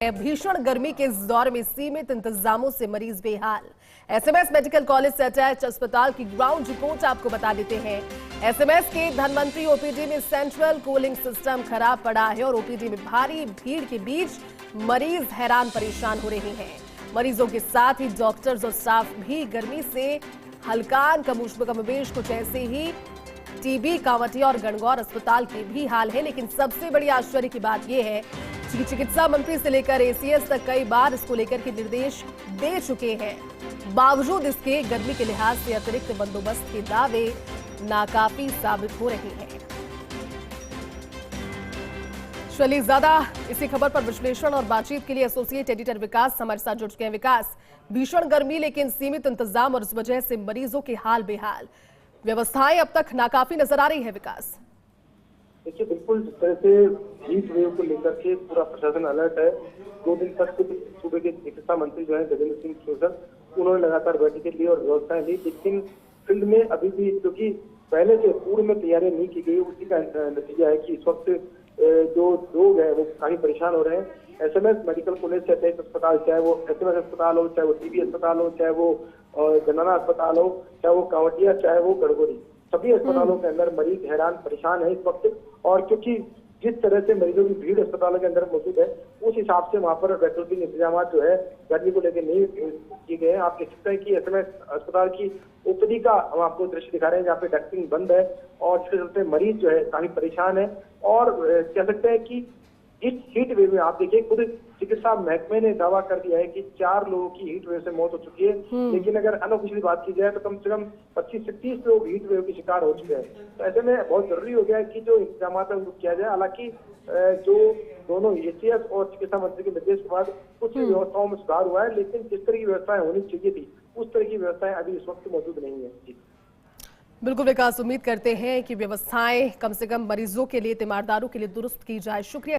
भीषण गर्मी के इस दौर में सीमित इंतजामों से मरीज बेहाल। एसएमएस मेडिकल कॉलेज से अटैच अस्पताल की ग्राउंड रिपोर्ट आपको बता देते हैं। एसएमएस के धनवंतरी ओपीडी में सेंट्रल कूलिंग सिस्टम खराब पड़ा है और ओपीडी में भारी भीड़ के बीच मरीज हैरान परेशान हो रहे हैं। मरीजों के साथ ही डॉक्टर्स और स्टाफ भी गर्मी से हलकान। कमोबेश कुछ ऐसे ही टीबी, कांवटिया और गणगौर अस्पताल के भी हाल है। लेकिन सबसे बड़ी आश्चर्य की बात यह है कि चिकित्सा मंत्री से लेकर एसीएस तक कई बार इसको लेकर के निर्देश दे चुके हैं। बावजूद इसके गर्मी के लिहाज से अतिरिक्त बंदोबस्त के दावे नाकाफी साबित हो रहे हैं। चलिए ज्यादा इसी खबर पर विश्लेषण और बातचीत के लिए एसोसिएट एडिटर विकास हमारे साथ जुड़ चुके हैं। विकास, भीषण गर्मी लेकिन सीमित इंतजाम और इस वजह से मरीजों के हाल बेहाल, व्यवस्थाएं अब तक नाकाफी नजर आ रही है। विकास, देखिए, बिल्कुल जिस तरह से हीट वेव को लेकर के पूरा प्रशासन अलर्ट है। 2 दिन तक सूबे के चिकित्सा मंत्री जो है गजेंद्र सिंह शेखावत, उन्होंने लगातार बैठकें ली और व्यवस्थाएं ली, लेकिन फील्ड में अभी भी क्योंकि पहले से पूर्व में तैयारियां नहीं की गई, उसी का नतीजा है कि इस वक्त जो लोग हैं वो काफी परेशान हो रहे हैं। एसएमएस मेडिकल कॉलेज से अटैच अस्पताल, चाहे वो एसएमएस अस्पताल हो, चाहे वो टीबी अस्पताल हो, चाहे वो जनना अस्पताल हो, चाहे वो कांवटिया, चाहे वो गणगौरी, सभी अस्पतालों के अंदर मरीज हैरान परेशान है इस वक्त। और क्योंकि जिस तरह से मरीजों की भीड़ अस्पतालों के अंदर मौजूद है, उस हिसाब से वहां पर वैकल्पिक इंतजाम जो है गर्मी को लेकर नहीं किए गए हैं। आप देख सकते हैं कि एसएमएस अस्पताल की ओपीडी का हम आपको दृश्य दिखा रहे हैं, जहाँ पे डॉक्टिंग बंद है और जिसके चलते मरीज जो है काफी परेशान है। और कह सकते हैं कि इस हीट वेव में आप देखिए, खुद चिकित्सा महकमे ने दावा कर दिया है कि 4 लोगों की हीट वेव से मौत हो चुकी है। लेकिन अगर अनऑफिशियल बात की जाए तो कम से कम 25 से 30 लोग हीट वेव के शिकार हो चुके हैं। तो ऐसे में बहुत जरूरी हो गया है कि जो इंतजाम है उनको किया जाए। हालांकि जो दोनों एसीएस और चिकित्सा मंत्री के निर्देश के बाद कुछ व्यवस्थाओं में सुधार हुआ है, लेकिन जिस तरह की व्यवस्थाएं होनी चाहिए थी उस तरह की व्यवस्थाएं अभी इस वक्त मौजूद नहीं है। बिल्कुल विकास, उम्मीद करते हैं कि व्यवस्थाएं कम से कम मरीजों के लिए, तीमारदारों के लिए दुरुस्त की जाए। शुक्रिया।